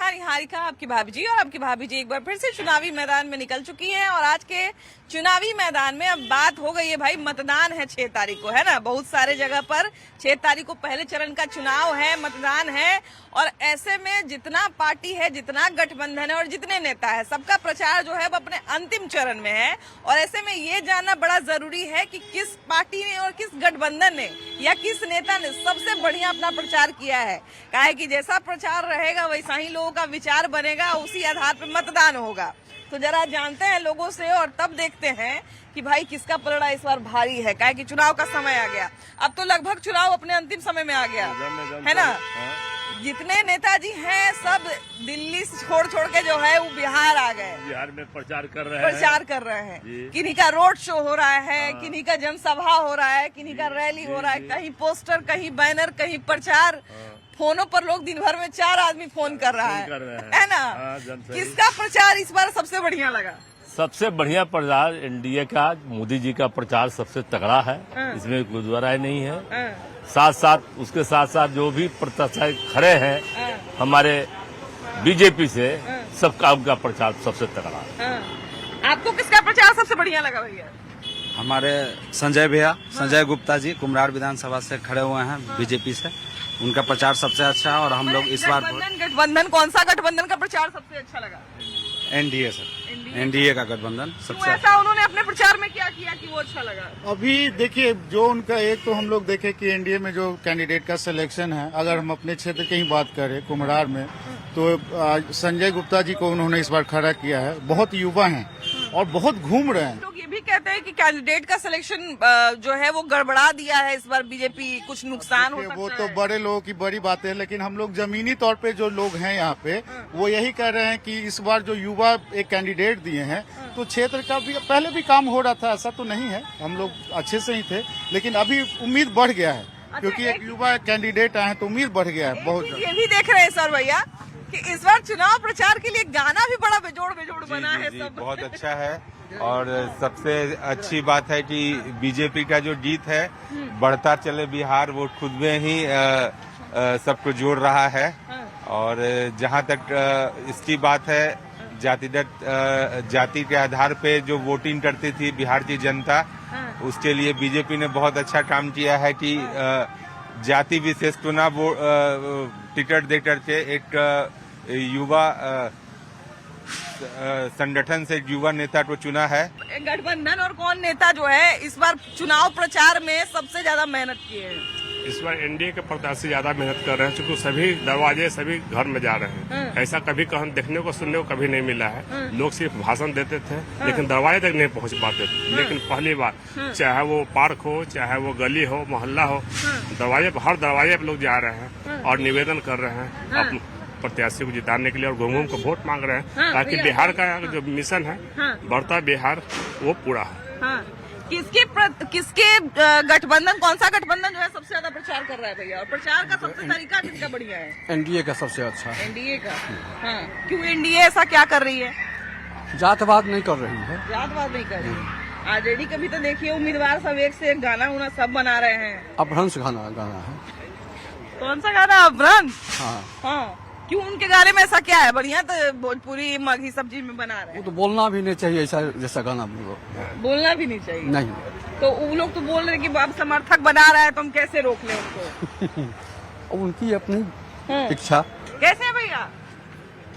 नमस्कार, निहारिका आपकी भाभी जी। और आपकी भाभी जी एक बार फिर से चुनावी मैदान में निकल चुकी हैं और आज के चुनावी मैदान में अब बात हो गई है भाई, मतदान है 6 तारीख को, है ना। बहुत सारे जगह पर 6 तारीख को पहले चरण का चुनाव है, मतदान है। और ऐसे में जितना पार्टी है, जितना गठबंधन है और जितने नेता है, सबका प्रचार जो है वो अपने अंतिम चरण में है। और ऐसे में ये जानना बड़ा जरूरी है कि किस पार्टी ने और किस गठबंधन ने या किस नेता ने सबसे बढ़िया अपना प्रचार किया है। काहे कि जैसा प्रचार रहेगा वैसा ही लोगों का विचार बनेगा, उसी आधार पर मतदान होगा। तो जरा जानते हैं लोगों से और तब देखते हैं कि भाई किसका पलड़ा इस बार भारी है। काहे कि चुनाव का समय आ गया, अब तो लगभग चुनाव अपने अंतिम समय में आ गया है ना। जितने नेताजी हैं सब दिल्ली छोड़ के जो है वो बिहार आ गए, बिहार में प्रचार कर रहे हैं। किन्हीं का रोड शो हो रहा है, किन्हीं का जनसभा हो रहा है, किन्हीं का रैली हो रहा है, कहीं पोस्टर, कहीं बैनर, कहीं प्रचार। फोनों पर लोग दिन भर में 4 आदमी फोन कर रहा है ना। किसका प्रचार इस बार सबसे बढ़िया लगा? सबसे बढ़िया प्रचार एनडीए का, मोदी जी का प्रचार सबसे तगड़ा है, इसमें कोई दोहराई नहीं है। उसके साथ साथ जो भी प्रत्याशी खड़े हैं हमारे बीजेपी से, सबका उनका प्रचार सबसे तगड़ा है। आपको किसका प्रचार सबसे बढ़िया लगा भैया? हमारे संजय भैया, संजय गुप्ता जी कुम्हरार विधानसभा से खड़े हुए हैं बीजेपी से, उनका प्रचार सबसे अच्छा है। और हम लोग इस बार गठबंधन, कौन सा गठबंधन का प्रचार सबसे अच्छा लगा? एनडीए सर, एनडीए का गठबंधन सबसे ऐसा उन्होंने अपने प्रचार में क्या किया कि वो अच्छा लगा? अभी देखिए, जो उनका एक तो हम लोग देखे कि एनडीए में जो कैंडिडेट का सिलेक्शन है, अगर हम अपने क्षेत्र की ही बात करें कुम्हरार में, तो संजय गुप्ता जी को उन्होंने इस बार खड़ा किया है। बहुत युवा हैं और बहुत घूम रहे हैं। लोग ये भी कहते हैं कि कैंडिडेट का सिलेक्शन जो है वो गड़बड़ा दिया है इस बार बीजेपी, कुछ नुकसान हो सकता है। वो तो बड़े लोगों की बड़ी बात है, लेकिन हम लोग जमीनी तौर पे जो लोग हैं यहाँ पे, वो यही कह रहे हैं कि इस बार जो युवा एक कैंडिडेट दिए हैं, तो क्षेत्र का भी पहले भी काम हो रहा था, ऐसा तो नहीं है, हम लोग अच्छे से ही थे, लेकिन अभी उम्मीद बढ़ गया है। क्योंकि एक युवा कैंडिडेट आए तो उम्मीद बढ़ गया है बहुत। ये भी देख रहे हैं सर भैया कि इस बार चुनाव प्रचार के लिए गाना भी बड़ा बेजोड़ बना है सब। बहुत अच्छा है। और सबसे अच्छी बात है कि बीजेपी का जो जीत है, बढ़ता चले बिहार, वो खुद में ही सबको जोड़ रहा है। और जहां तक इसकी बात है, जाति के आधार पे जो वोटिंग करती थी बिहार की जनता, उसके लिए बीजेपी ने बहुत अच्छा काम किया है कि जाति विशेष चुनाव वो टिकट दे करके एक युवा संगठन से युवा नेता को चुना है। गठबंधन और कौन नेता जो है इस बार चुनाव प्रचार में सबसे ज्यादा मेहनत किए हैं? इस बार एनडीए के प्रत्याशी ज्यादा मेहनत कर रहे हैं, क्योंकि सभी दरवाजे सभी घर में जा रहे हैं। ऐसा कभी कहीं देखने को सुनने को कभी नहीं मिला है। लोग सिर्फ भाषण देते थे लेकिन दरवाजे तक नहीं पहुंच पाते थे। लेकिन पहली बार, चाहे वो पार्क हो, चाहे वो गली हो, मोहल्ला हो, हर दरवाजे पे लोग जा रहे हैं और निवेदन कर रहे हैं अपने प्रत्याशी को जिताने के लिए, और घूम को वोट मांग रहे हैं, ताकि बिहार का जो मिशन है बढ़ता बिहार, वो पूरा हो। किसके गठबंधन, कौन सा गठबंधन जो है सबसे ज्यादा प्रचार कर रहा है भैया? और प्रचार का सबसे तरीका किसका बढ़िया है? एनडीए का सबसे अच्छा है। एनडीए का? क्यों एनडीए ऐसा क्या कर रही है? जातवाद नहीं कर रही है। जातवाद नहीं कर रही है। आरजेडी का भी तो देखिए उम्मीदवार सब एक से एक गाना उना सब बना रहे हैं। अपभ्रंश गाना है। कौन सा गाना? अपभ्रंश? हाँ। क्यों उनके गाने में ऐसा क्या है? बढ़िया तो भोजपुरी मगही सब्जी में बना रहे हैं। वो तो बोलना भी नहीं चाहिए ऐसा, जैसा गाना बोलना भी नहीं चाहिए। नहीं तो वो लोग तो बोल रहे हैं कि अब समर्थक बना रहा है, तो हम कैसे रोक लें उनको? उनकी अपनी इच्छा। कैसे है भैया?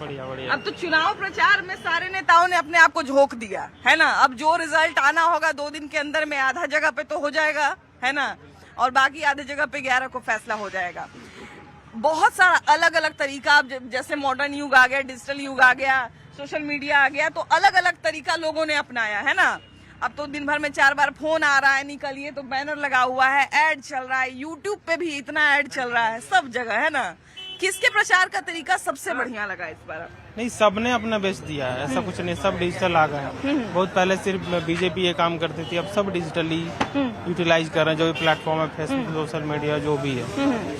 बढ़िया। अब तो चुनाव प्रचार में सारे नेताओं ने अपने आप को झोंक दिया है ना। अब जो रिजल्ट आना होगा 2 दिन के अंदर में, आधा जगह पे तो हो जाएगा है ना, और बाकी आधे जगह पे 11 को फैसला हो जाएगा। बहुत सारा अलग अलग तरीका, अब जैसे मॉडर्न युग आ गया, डिजिटल युग आ गया, सोशल मीडिया आ गया, तो अलग अलग तरीका लोगों ने अपनाया है ना। अब तो दिन भर में 4 बार फोन आ रहा है, निकलिए तो बैनर लगा हुआ है, ऐड चल रहा है, यूट्यूब पे भी इतना ऐड चल रहा है, सब जगह है ना। किसके प्रचार का तरीका सबसे बढ़िया लगा इस बार? नहीं, सबने अपना बेच दिया है, ऐसा कुछ नहीं, सब डिजिटल आ गए हैं। बहुत पहले सिर्फ बीजेपी ये काम करती थी, अब सब डिजिटली यूटिलाइज कर रहे हैं। जो भी प्लेटफॉर्म है, फेसबुक, सोशल मीडिया, जो भी है,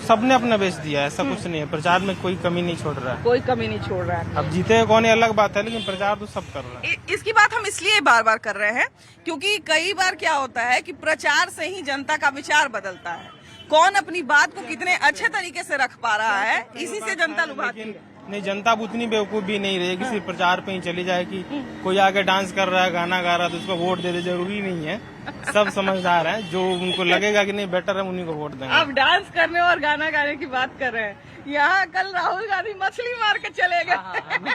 सबने अपना बेच दिया है, ऐसा कुछ नहीं है। प्रचार में कोई कमी नहीं छोड़ रहा है, कोई कमी नहीं छोड़ रहा है। अब जीते कौन है अलग बात है, लेकिन प्रचार तो सब कर रहा है। इसकी बात हम इसलिए बार बार कर रहे हैं क्योंकि कई बार क्या होता है कि प्रचार से ही जनता का विचार बदलता है। कौन अपनी बात को कितने अच्छे तरीके से रख पा रहा है, इसी से जनता लुभाती है। नहीं, जनता अब उतनी बेवकूफ भी नहीं रहेगी, सिर्फ प्रचार पे ही चली जाएगी। कोई आके डांस कर रहा है, गाना गा रहा है तो उसको वोट दे दे, जरूरी नहीं है। सब समझदार हैं, जो उनको लगेगा कि नहीं बेटर है उन्हीं को वोट देंगे। आप डांस करने और गाना गाने की बात कर रहे हैं, यहाँ कल राहुल गांधी मछली मार के चले गए।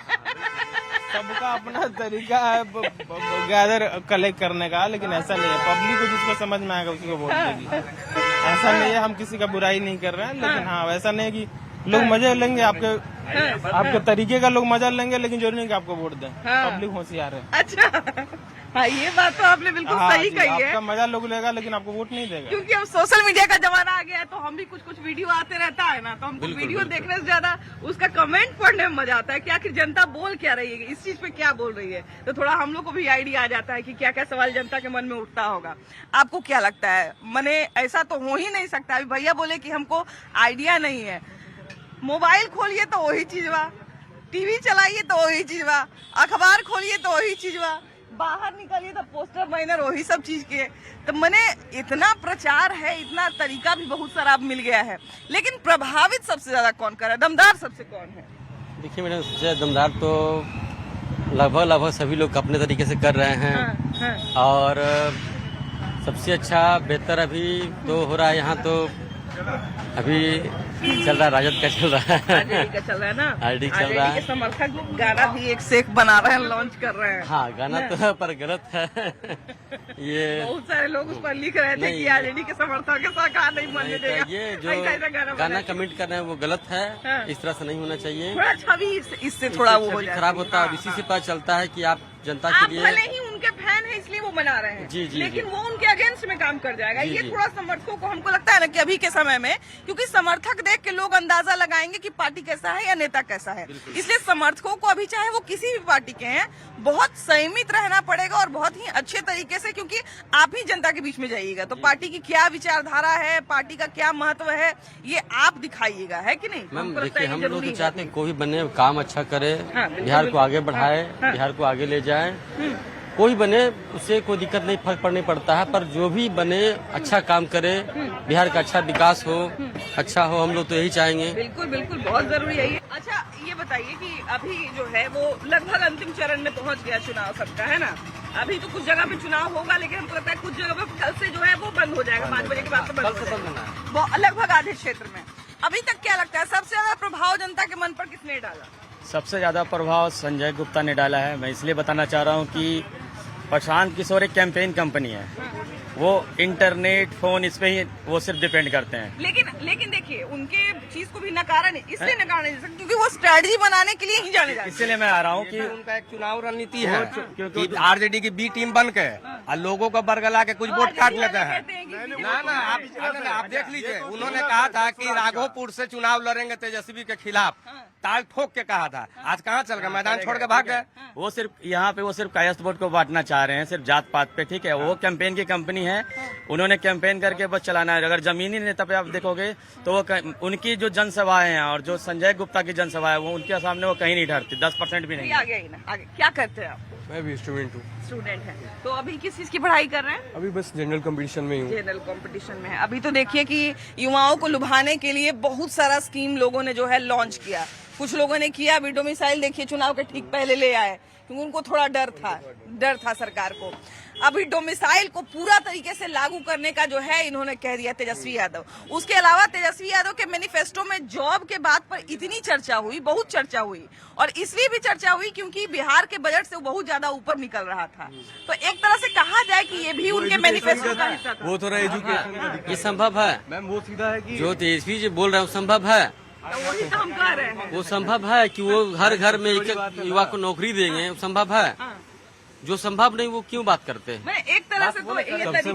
सबका अपना तरीका है गैदर कलेक्ट करने का, लेकिन ऐसा नहीं है। पब्लिक को जिसको समझ में आएगा उसी को वोट देगी। ऐसा नहीं है, हम किसी का बुराई नहीं कर रहे हैं, लेकिन हाँ वैसा नहीं है कि लोग मजे लेंगे, आपके तरीके का लोग मजा लेंगे, लेकिन जरूरी नहीं कि आपको वोट दें। पब्लिक होशियार है। अच्छा, हाँ ये बात तो आपने बिल्कुल सही कही है। आपका मजा लोग लेगा, लेकिन आपको वोट नहीं देगा। क्योंकि अब सोशल मीडिया का जमाना आ गया है, तो हम भी कुछ वीडियो आते रहता है ना, तो हमको वीडियो देखने से ज्यादा उसका कमेंट पढ़ने में मजा आता है कि आखिर जनता बोल क्या रही है, इस चीज पे क्या बोल रही है, तो थोड़ा हम लोग को भी आइडिया आ जाता है कि क्या क्या सवाल जनता के मन में उठता होगा। आपको क्या लगता है? मने ऐसा तो हो ही नहीं सकता। अभी भैया बोले कि हमको आइडिया नहीं है। मोबाइल खोलिए तो वही चीज बा, टीवी चलाइए तो वही चीज बा, अखबार खोलिए तो वही चीज बा, बाहर निकलिए तो पोस्टर बैनर वही सब चीज के। तो मने इतना प्रचार है, इतना तरीका भी बहुत सारा अब मिल गया है, लेकिन प्रभावित सबसे ज्यादा कौन कर रहा है? दमदार सबसे कौन है? देखिए मैडम, सबसे दमदार तो लगभग सभी लोग अपने तरीके से कर रहे हैं। हाँ। और सबसे अच्छा बेहतर अभी तो हो रहा है यहाँ, तो अभी चल रहा है राजद का चल रहा है, आरजेडी का चल रहा है ना, आरजेडी चल रहा है। के समर्थक गाना भी एक से एक बना रहे हैं, लॉन्च कर रहे हैं। हाँ, गाना तो है पर गलत है। ये बहुत सारे लोग उस पर लिख रहे थे कि आरजेडी के समर्थक के सरकार नहीं बनने देगा। ये जो ऐसा गाना कमेंट कर रहे हैं वो गलत है। हाँ। इस तरह से नहीं होना चाहिए। थोड़ा छवि इससे थोड़ा वो हो छवि जाता है। खराब होता है। इसी से पता चलता है कि आप जनता आप के लिए भले ही उनके फैन है इसलिए वो बना रहे हैं, जी, जी, लेकिन जी। वो उनके अगेंस्ट में काम कर जाएगा। जी, ये जी। थोड़ा समर्थकों को हमको लगता है ना कि अभी के समय में, क्योंकि समर्थक देख के लोग अंदाजा लगाएंगे कि पार्टी कैसा है या नेता कैसा है, इसलिए समर्थकों को अभी चाहे वो किसी भी पार्टी के हैं बहुत संयमित रहना पड़ेगा और बहुत ही अच्छे तरीके से, क्योंकि आप ही जनता के बीच में जाइएगा तो पार्टी की क्या विचारधारा है, पार्टी का क्या महत्व है, ये आप दिखाइएगा, है कि नहीं? मैम हमको लगता है देखिए, ये हम लोग जरूरी तो है। चाहते हैं कोई भी बने काम अच्छा करे, हाँ, बिल्कुल, बिहार को बिल्कुल। आगे बढ़ाए, हाँ। बिहार को आगे ले जाए। कोई बने उससे कोई दिक्कत नहीं, फर्क पड़ने पड़ता है, पर जो भी बने अच्छा काम करे, बिहार का अच्छा विकास हो, अच्छा हो, हम लोग तो यही चाहेंगे। बिल्कुल बिल्कुल, बहुत जरूरी है ये। अच्छा ये बताइए कि अभी जो है वो लगभग अंतिम चरण में पहुंच गया चुनाव सबका, है ना? अभी तो कुछ जगह पे चुनाव होगा, लेकिन हमको लगता है कुछ जगह पे कल से जो है वो बंद हो जाएगा, 5 बजे के बाद से बंद हो जाएगा लगभग आधे क्षेत्र में। अभी तक क्या लगता है सबसे ज्यादा प्रभाव जनता के मन पर किसने डाला? सबसे ज्यादा प्रभाव संजय गुप्ता ने डाला है। मैं इसलिए बताना चाह रहा हूँ कि प्रशांत किशोर एक कैंपेन कंपनी है, वो इंटरनेट फोन इस पे ही वो सिर्फ डिपेंड करते हैं। लेकिन देखिए उनके चीज को भी नकारा नहीं, इसलिए नकारा नहीं जा सकता क्योंकि वो स्ट्रेटजी बनाने के लिए ही जाने जाते हैं। इसीलिए मैं आ रहा हूँ कि उनका एक चुनाव रणनीति है कि आरजेडी की बी टीम बन के और लोगों को बरगला के कुछ वोट काट लेते हैं। ना आप देख लीजिए, उन्होंने कहा था कि राघोपुर से चुनाव लड़ेंगे तेजस्वी के खिलाफ, ताल ठोक के कहा था। आज कहाँ चल गए, मैदान छोड़ के भाग गए। वो सिर्फ यहाँ पे वो सिर्फ कायस्थ वोट को बांटना चाह रहे हैं, सिर्फ जात पात पे। ठीक है, वो कैंपेन की कंपनी है, उन्होंने कैंपेन करके बस चलाना है। अगर जमीनी नेता पे आप देखोगे तो वो उनकी जो जनसभाएं हैं और जो संजय गुप्ता की जनसभा है वो उनके सामने वो कहीं नहीं ठहरती, 10% भी नहीं। आगे ही ना, आगे क्या करते हैं आप? मैं भी स्टूडेंट हूँ। स्टूडेंट है, तो अभी किस चीज की पढ़ाई कर रहे हैं? अभी बस जनरल कंपटीशन में ही हूँ। जनरल कंपटीशन में है। अभी तो देखिए कि युवाओं को लुभाने के लिए बहुत सारा स्कीम लोगों ने जो है लॉन्च किया। कुछ लोगों ने किया अभी डोमिसाइल, देखिए चुनाव के ठीक पहले ले आए क्योंकि उनको थोड़ा डर था सरकार को। अभी डोमिसाइल को पूरा तरीके से लागू करने का जो है इन्होंने कह दिया तेजस्वी यादव। उसके अलावा तेजस्वी यादव के मैनिफेस्टो में जॉब के बात पर इतनी चर्चा हुई, बहुत चर्चा हुई, और इसलिए भी चर्चा हुई क्योंकि बिहार के बजट से वो बहुत ज्यादा ऊपर निकल रहा था। तो एक तरह से कहा जाए कि ये भी उनके मैनिफेस्टो का हिस्सा था। वो थोड़ा एजुकेशन, ये संभव है मैम वो सीधा है कि जो तेजस्वी जी बोल रहे हैं वो संभव है। तो वही तो हम कह रहे हैं। वो संभव है कि वो हर घर में एक युवा को नौकरी देंगे, वो संभव है। जो संभव नहीं वो क्यों बात करते हैं? मैं एक तरह से तो ये सबसे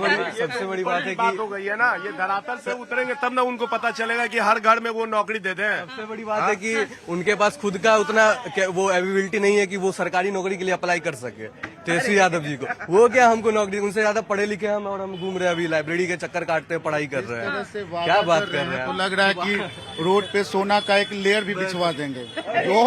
बड़ी बात है बात हो गई है ना, ये धरातल से उतरेंगे तब ना उनको पता चलेगा कि हर घर में वो नौकरी दे दें। सबसे बड़ी बात है कि उनके पास खुद का उतना वो एबिलिटी नहीं है कि वो सरकारी नौकरी के लिए अप्लाई कर सके। तेजस्वी यादव जी को वो क्या हमको नौकरी, उनसे ज्यादा पढ़े लिखे हम, और हम घूम रहे हैं अभी लाइब्रेरी के चक्कर काटते हैं, पढ़ाई कर रहे हैं। क्या बात कर रहे हैं? तो लग रहा है कि रोड पे सोना का एक लेयर भी बिछवा देंगे। जो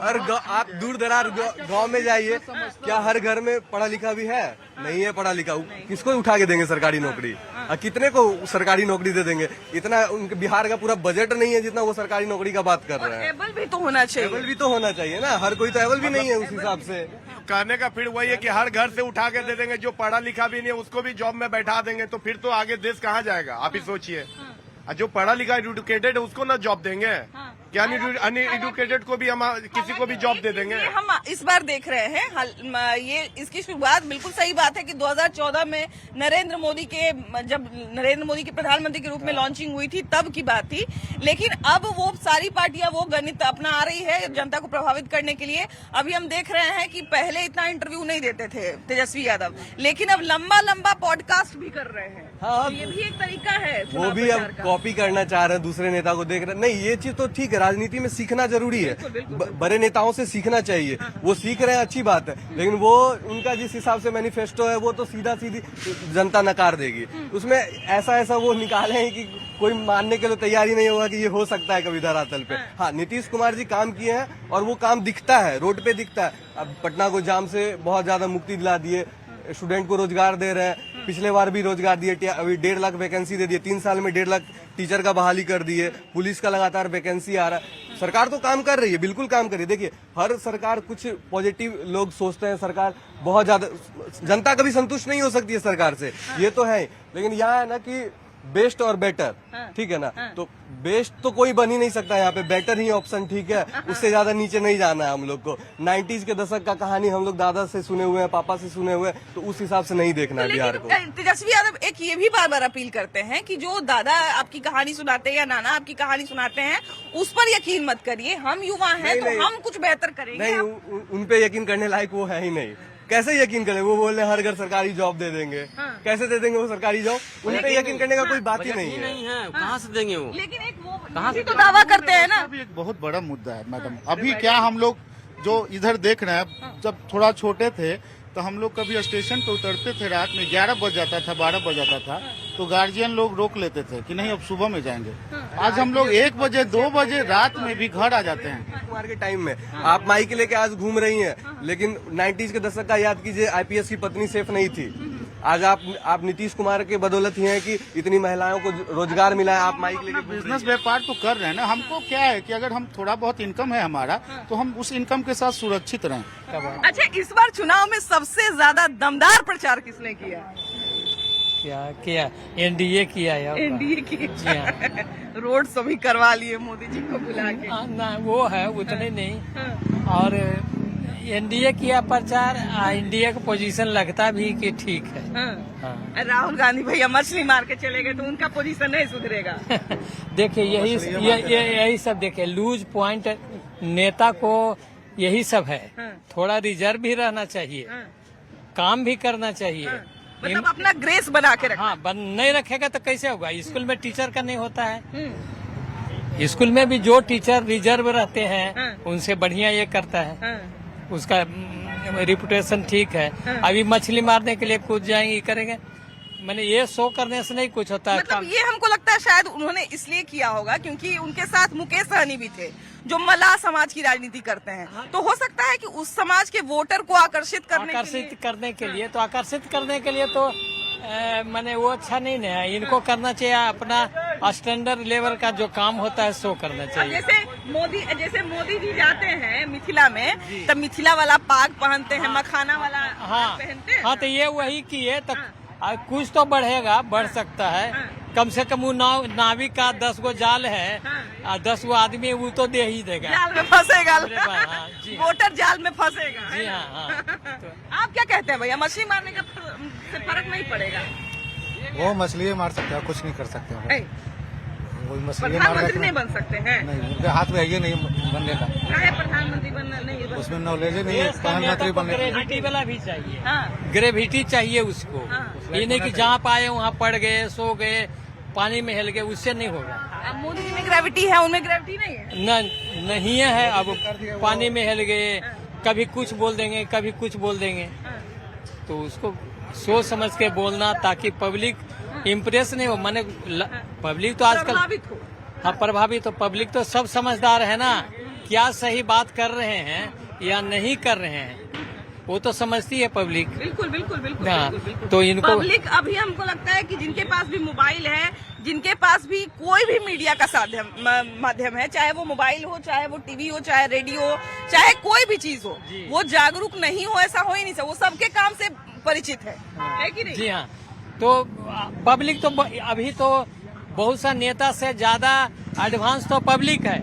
हर आप दूर दराज गांव में जाइए, क्या हर घर में पढ़ा लिखा भी है? नहीं है पढ़ा लिखा, किसको उठा के देंगे सरकारी नौकरी? और कितने को सरकारी नौकरी दे देंगे? इतना उनके बिहार का पूरा बजट नहीं है जितना वो सरकारी नौकरी का बात कर रहे हैं। एबल भी तो होना चाहिए। एबल भी तो होना चाहिए ना, हर कोई तो एबल भी नहीं है उस हिसाब से। कहने का फिर वही है कि हर घर से उठा के दे देंगे, जो पढ़ा लिखा भी नहीं है उसको भी जॉब में बैठा देंगे, तो फिर तो आगे देश कहाँ जाएगा? आप ही सोचिए। जो पढ़ा लिखा एजुकेटेड है उसको ना जॉब देंगे, क्या अनएजुकेटेड को भी हम किसी को भी जॉब दे देंगे? हम इस बार देख रहे हैं ये इसकी शुरुआत बिल्कुल सही बात है कि 2014 में जब नरेंद्र मोदी के प्रधानमंत्री के रूप में लॉन्चिंग हुई थी तब की बात थी, लेकिन अब वो सारी पार्टियां वो गणित अपना आ रही है जनता को प्रभावित करने के लिए। अभी हम देख रहे हैं कि पहले इतना इंटरव्यू नहीं देते थे तेजस्वी यादव, लेकिन अब लंबा लंबा पॉडकास्ट भी कर रहे हैं। हाँ, ये भी एक तरीका है। वो भी अब कॉपी करना चाह रहे हैं, दूसरे नेता को देख रहे हैं। नहीं, ये चीज तो ठीक है, राजनीति में सीखना जरूरी है, बड़े नेताओं से सीखना चाहिए। वो सीख रहे हैं, अच्छी बात है, लेकिन वो उनका जिस हिसाब से मैनिफेस्टो है वो तो सीधा सीधी जनता नकार देगी। उसमें ऐसा वो निकाले हैं कि कोई मानने के लिए तैयार ही नहीं होगा कि ये हो सकता है कभी धरातल पे। हाँ, नीतीश कुमार जी काम किए हैं और वो काम दिखता है, रोड पे दिखता है। अब पटना को जाम से बहुत ज्यादा मुक्ति दिला दिए, स्टूडेंट को रोजगार दे रहे हैं, पिछले बार भी रोजगार दिए, अभी 1.5 लाख वैकेंसी दे दिए, 3 साल में 1.5 लाख टीचर का बहाली कर दिए, पुलिस का लगातार वैकेंसी आ रहा है। सरकार तो काम कर रही है, बिल्कुल काम कर रही है। देखिए, हर सरकार कुछ पॉजिटिव लोग सोचते हैं, सरकार बहुत ज्यादा, जनता कभी संतुष्ट नहीं हो सकती है सरकार से, ये तो है, लेकिन यहाँ है ना कि बेस्ट और बेटर, ठीक है ना, तो बेस्ट तो कोई बन ही नहीं सकता यहाँ पे, बेटर ही ऑप्शन ठीक है, उससे ज्यादा नीचे नहीं जाना है हम लोग को। 90s के दशक का कहानी हम लोग दादा से सुने हुए हैं, पापा से सुने हुए हैं, तो उस हिसाब से नहीं देखना है बिहार को। तेजस्वी यादव एक ये भी बार बार अपील करते हैं कि जो दादा आपकी कहानी सुनाते हैं या नाना आपकी कहानी सुनाते हैं उस पर यकीन मत करिए, हम युवा हैं तो हम कुछ बेहतर करेंगे। नहीं, उन पे यकीन करने लायक वो है ही नहीं। कैसे यकीन करें? वो बोल रहे हर घर सरकारी जॉब दे देंगे। कैसे दे देंगे वो सरकारी जॉब? उन पे यकीन करने का कोई बात ही नहीं है। कहाँ से देंगे वो? लेकिन एक वो कहाँ से तो दावा करते हैं ना। भी एक बहुत बड़ा मुद्दा है मैडम। अभी क्या हम लोग जो इधर देख रहे हैं, जब थोड़ा छोटे थे तो हम लोग कभी स्टेशन पे उतरते थे, रात में 11 बज जाता था, 12 बज जाता था, तो गार्जियन लोग रोक लेते थे कि नहीं अब सुबह में जाएंगे। आज हम लोग 1 बजे 2 बजे रात में भी घर आ जाते हैं। कुमार के टाइम में आप माइक लेके आज घूम रही हैं, लेकिन 90s के दशक का याद कीजिए, IPS की पत्नी सेफ नहीं थी। आज आप नीतीश कुमार के बदौलत ही हैं कि इतनी महिलाओं को रोजगार मिला है। आप माइक लेके बिजनेस व्यापार तो कर रहे हैं ना। हमको क्या है कि अगर हम थोड़ा बहुत इनकम है हमारा, तो हम उस इनकम के साथ सुरक्षित रहें। अच्छा, इस बार चुनाव में सबसे ज्यादा दमदार प्रचार किसने किया? किया एनडीए किया है। एनडीए किया। रोड शो भी करवा लिए मोदी जी को बुला के। ना वो है उतने नहीं, और एनडीए किया प्रचार, एनडीए का पोजीशन लगता भी कि ठीक है। राहुल गांधी भैया मछली मार के चले गए तो उनका पोजीशन नहीं सुधरेगा। देखिए यही सब देखिए, लूज पॉइंट नेता को यही सब है। थोड़ा रिजर्व भी रहना चाहिए, काम भी करना चाहिए, मतलब अपना ग्रेस बना के रखना। हाँ, नहीं रखेगा तो कैसे होगा? स्कूल में टीचर का नहीं होता है, स्कूल में भी जो टीचर रिजर्व रहते हैं उनसे बढ़िया ये करता है, उसका रिपुटेशन ठीक है। अभी मछली मारने के लिए कूद जाएंगे, करेंगे, मैंने ये शो करने से नहीं कुछ होता है। मतलब ये हमको लगता है शायद उन्होंने इसलिए किया होगा क्योंकि उनके साथ मुकेश सहनी भी थे जो मल्लाह समाज की राजनीति करते हैं, तो हो सकता है कि उस समाज के वोटर को आकर्षित करने के लिए तो मैंने वो अच्छा नहीं है। इनको करना चाहिए अपना स्टैंडर्ड लेवल का जो काम होता है सो करना चाहिए। जैसे मोदी जी जाते हैं मिथिला में, तब मिथिला वाला पाग पहनते हैं, मखाना वाला पहनते हैं। हाँ, तो ये वही किए तो कुछ तो बढ़ेगा, बढ़ सकता है। कम से कम नाविक का 10 गो जाल है, 10 गो आदमी वो तो दे ही देगा, जाल में फंसेगा। हाँ, वोटर जाल में फंसेगा। जी हाँ। तो आप क्या कहते हैं भैया, मछली मारने का फर्क नहीं पड़ेगा? वो मछली मार सकते हैं, कुछ नहीं कर सकते हैं। वो मछली प्रधानमंत्री नहीं बन सकते हैं? नहीं, उनके हाथ में है ये नहीं बनने का। प्रधानमंत्री बनना नहीं है, उसमें नॉलेज नहीं है प्रधानमंत्री बनने का। ग्रेविटी वाला भी चाहिए, ग्रेविटी चाहिए उसको। ये नहीं कि जहाँ पाए वहाँ पड़ गए, सो गए, पानी में हिल गए, उससे नहीं होगा। अब मोदी जी में ग्रेविटी है, उनमें ग्रेविटी नहीं है। नहीं है। अब पानी में हिल गए, कभी कुछ बोल देंगे, कभी कुछ बोल देंगे, तो उसको सोच समझ के बोलना ताकि पब्लिक इम्प्रेस नहीं हो। माने पब्लिक तो आजकल प्रभावित, तो पब्लिक तो सब समझदार है ना, क्या सही बात कर रहे हैं या नहीं कर रहे हैं। वो तो समझती है पब्लिक। बिल्कुल बिल्कुल बिल्कुल, हाँ, बिल्कुल, बिल्कुल। तो इनको पब्लिक अभी हमको लगता है कि जिनके पास भी मोबाइल है, जिनके पास भी कोई भी मीडिया का माध्यम है, चाहे वो मोबाइल हो, चाहे वो टीवी हो, चाहे रेडियो हो, चाहे कोई भी चीज हो, वो जागरूक नहीं हो ऐसा हो ही नहीं सकता। वो सबके काम से परिचित है कि नहीं? जी हाँ, तो पब्लिक तो अभी तो बहुत सा नेता से ज्यादा एडवांस तो पब्लिक है,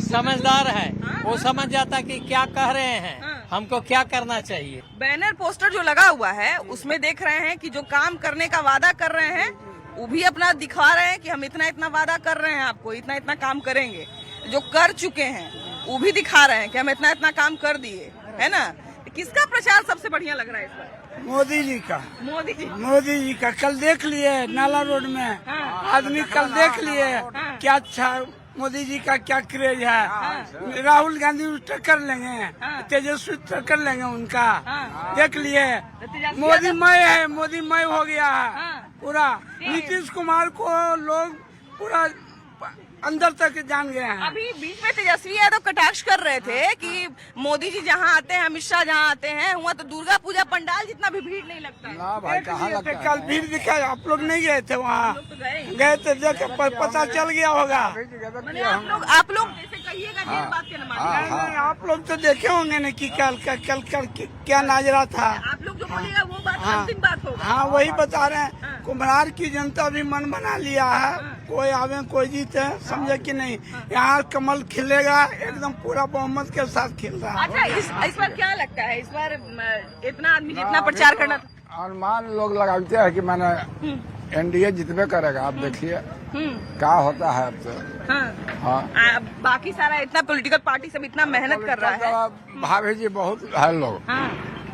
समझदार है। वो समझ जाता कि क्या कह रहे हैं, हमको क्या करना चाहिए। बैनर पोस्टर जो लगा हुआ है उसमें देख रहे हैं कि जो काम करने का वादा कर रहे हैं वो भी अपना दिखा रहे हैं कि हम इतना इतना वादा कर रहे हैं, आपको इतना इतना काम करेंगे। जो कर चुके हैं वो भी दिखा रहे हैं कि हम इतना इतना काम कर दिए, है ना? किसका प्रचार सबसे बढ़िया लग रहा है इस बार? मोदी जी का। मोदी जी का कल देख लिए नाला रोड में, आदमी कल देख लिए क्या अच्छा मोदी जी का क्या क्रेज है। राहुल गांधी टक्कर लेंगे, तेजस्वी टक्कर लेंगे उनका, देख लिए। मोदी मय है, मोदी मय हो गया है पूरा। नीतीश कुमार को लोग पूरा अंदर तक जान गए हैं। अभी बीच में तेजस्वी यादव कटाक्ष कर रहे थे कि मोदी जी जहाँ आते हैं, अमित शाह जहाँ आते हैं, वहाँ तो दुर्गा पूजा पंडाल जितना भी भीड़ नहीं लगता है। ना भाई कहाँ लगता है? कल भीड़ दिखा, आप लोग नहीं गए थे वहाँ? गए थे, देख पता चल गया होगा। आप लोग जैसे कहिएगा देर बात के न मानिएगा। आप लोग तो देखे होंगे न कि कल क्या नाजरा था। आप लोग जो बोलिएगा वो बात अंतिम बात होगा। हाँ, वही बता रहे हैं। कुम्हार की जनता भी मन बना लिया है, कोई आवे कोई जीते, समझे कि नहीं। यहाँ कमल खिलेगा एकदम पूरा बहुमत के साथ खिल रहा है। अच्छा, इस बार क्या लगता है? इस बार इतना आदमी जितना प्रचार करना था, अनुमान लोग लगाते हैं कि मैंने एनडीए जितने करेगा। आप देखिए क्या होता है अब तो। हाँ, बाकी सारा इतना पॉलिटिकल पार्टी सब इतना मेहनत कर रहा है। भाभी जी बहुत है लोग,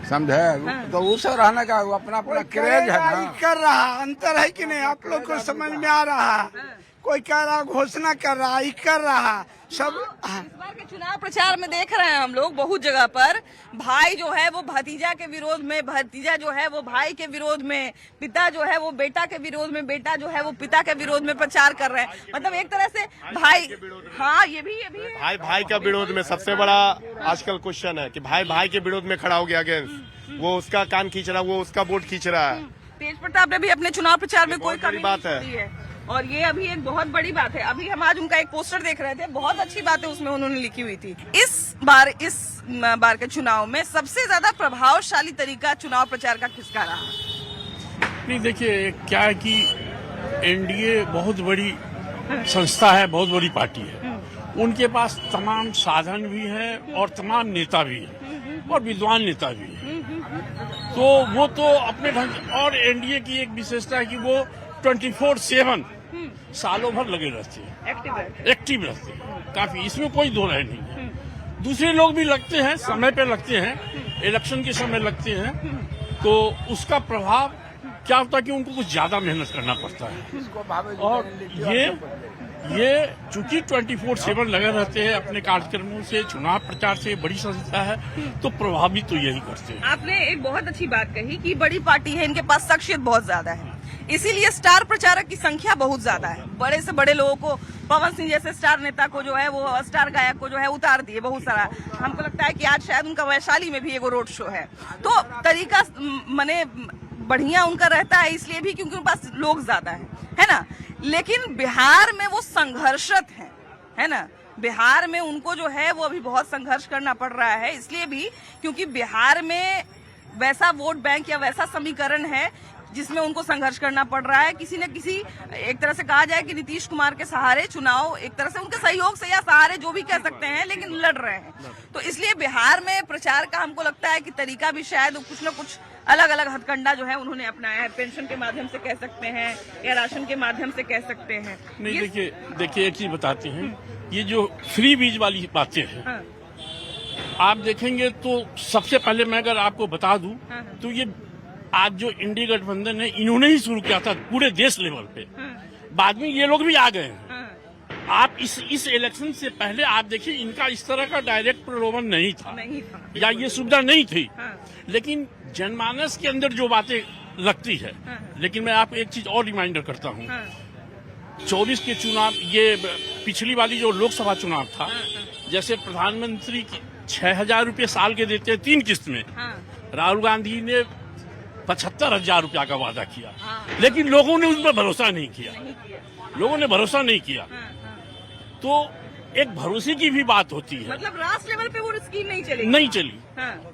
समझे? तो उसे रहने का अपना अपना क्रेज है ना। कर रहा अंतर है कि नहीं? आप लोग को समझ में आ रहा है? कोई कह रहा घोषणा कर रहा, ये कर रहा सब। इस बार के चुनाव प्रचार में देख रहे हैं हम लोग बहुत जगह पर भाई जो है वो भतीजा के विरोध में, भतीजा जो है वो भाई के विरोध में, पिता जो है वो बेटा के विरोध में, बेटा जो है वो पिता के विरोध में प्रचार कर रहे हैं। मतलब एक तरह से भाई, हाँ ये भी है। भाई का विरोध में सबसे बड़ा आजकल क्वेश्चन है कि भाई के विरोध में खड़ा हो गया अगेंस्ट। वो उसका कान खींच रहा है, वो उसका वोट खींच रहा है। तेज प्रताप ने भी अपने चुनाव प्रचार में कोई कमी बात नहीं की है और ये अभी एक बहुत बड़ी बात है। अभी हम आज उनका एक पोस्टर देख रहे थे, बहुत अच्छी बातें उसमें उन्होंने लिखी हुई थी। इस बार के चुनाव में सबसे ज्यादा प्रभावशाली तरीका चुनाव प्रचार का किसका रहा? नहीं, देखिए क्या है कि एनडीए बहुत बड़ी संस्था है, बहुत बड़ी पार्टी है। उनके पास तमाम साधन भी है और तमाम नेता भी है और विद्वान नेता भी है। तो वो तो अपने ढंग, और एनडीए की एक विशेषता है कि वो 24/7 सालों भर लगे रहते हैं, एक्टिव रहते हैं काफी, इसमें कोई दो राय नहीं है। दूसरे लोग भी लगते हैं, समय पे लगते हैं, इलेक्शन के समय लगते हैं, तो उसका प्रभाव क्या होता है कि उनको कुछ ज्यादा मेहनत करना पड़ता है। और ये चूंकि 24/7 लगे रहते हैं अपने कार्यक्रमों से, चुनाव प्रचार से, बड़ी संस्था है, तो प्रभावित तो यही करते हैं। आपने एक बहुत अच्छी बात कही कि बड़ी पार्टी है, इनके पास शख्सियत बहुत ज्यादा है, इसीलिए स्टार प्रचारक की संख्या बहुत ज्यादा है। बड़े से बड़े लोगों को, पवन सिंह जैसे स्टार नेता को जो है वो, स्टार गायक को जो है उतार दिए बहुत सारा। हमको लगता है कि आज शायद उनका वैशाली में भी एक रोड शो है। तो तरीका मने बढ़िया उनका रहता है इसलिए भी क्योंकि उनके पास लोग ज्यादा है ना। लेकिन बिहार में वो संघर्षरत है ना। बिहार में उनको जो है वो अभी बहुत संघर्ष करना पड़ रहा है, इसलिए भी क्योंकि बिहार में वैसा वोट बैंक या वैसा समीकरण है जिसमें उनको संघर्ष करना पड़ रहा है। किसी न किसी, एक तरह से कहा जाए कि नीतीश कुमार के सहारे चुनाव, एक तरह से उनके सहयोग से या सहारे जो भी कह सकते हैं, लेकिन लड़ रहे हैं। तो इसलिए बिहार में प्रचार का हमको लगता है कि तरीका भी शायद कुछ न कुछ अलग अलग हथकंडा जो है उन्होंने अपनाया है। पेंशन के माध्यम से कह सकते हैं या राशन के माध्यम से कह सकते हैं। नहीं, देखिए एक चीज बताते हैं, ये जो फ्री बीज वाली बातें हैं, हाँ। आप देखेंगे तो सबसे पहले मैं अगर आपको बता दूं तो ये आज जो इंडिया गठबंधन है, इन्होंने ही शुरू किया था पूरे देश लेवल पे। बाद में ये लोग भी आ गए हैं। आप इस इलेक्शन से पहले आप देखिए, इनका इस तरह का डायरेक्ट प्रलोभन नहीं था या ये सुविधा नहीं थी। लेकिन जनमानस के अंदर जो बातें लगती है, लेकिन मैं आपको एक चीज और रिमाइंडर करता हूँ। 24 के चुनाव, ये पिछली वाली जो लोकसभा चुनाव था, जैसे प्रधानमंत्री 6,000 रुपये साल के देते हैं 3 किस्त में, राहुल गांधी ने 75,000 रुपया का वादा किया, लेकिन लोगों ने उस पर भरोसा नहीं किया। लोगों ने भरोसा नहीं किया, तो एक भरोसे की भी बात होती है। मतलब राष्ट्र लेवल पे वो स्कीम नहीं चली।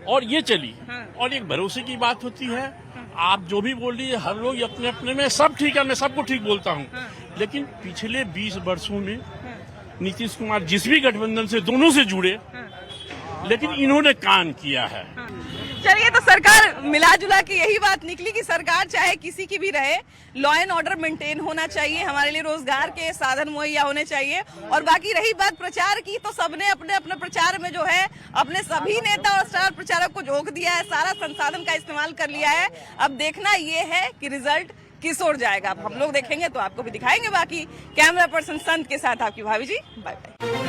और ये चली। और एक भरोसे की बात होती है। आप जो भी बोल रही है, हर लोग अपने अपने में सब ठीक है, मैं सबको ठीक बोलता हूँ, लेकिन पिछले 20 वर्षों में नीतीश कुमार जिस भी गठबंधन से दोनों से जुड़े, लेकिन इन्होंने काम किया है। चलिए, तो सरकार मिला जुला के यही बात निकली कि सरकार चाहे किसी की भी रहे, लॉ एंड ऑर्डर मेंटेन होना चाहिए, हमारे लिए रोजगार के साधन मुहैया होने चाहिए। और बाकी रही बात प्रचार की, तो सबने अपने अपने प्रचार में जो है अपने सभी नेता और स्टार प्रचारक को झोंक दिया है, सारा संसाधन का इस्तेमाल कर लिया है। अब देखना ये है कि रिजल्ट किस ओर जाएगा। अब हम लोग देखेंगे तो आपको भी दिखाएंगे। बाकी कैमरा पर्सन संत के साथ आपकी भाभी जी, बाय बाय।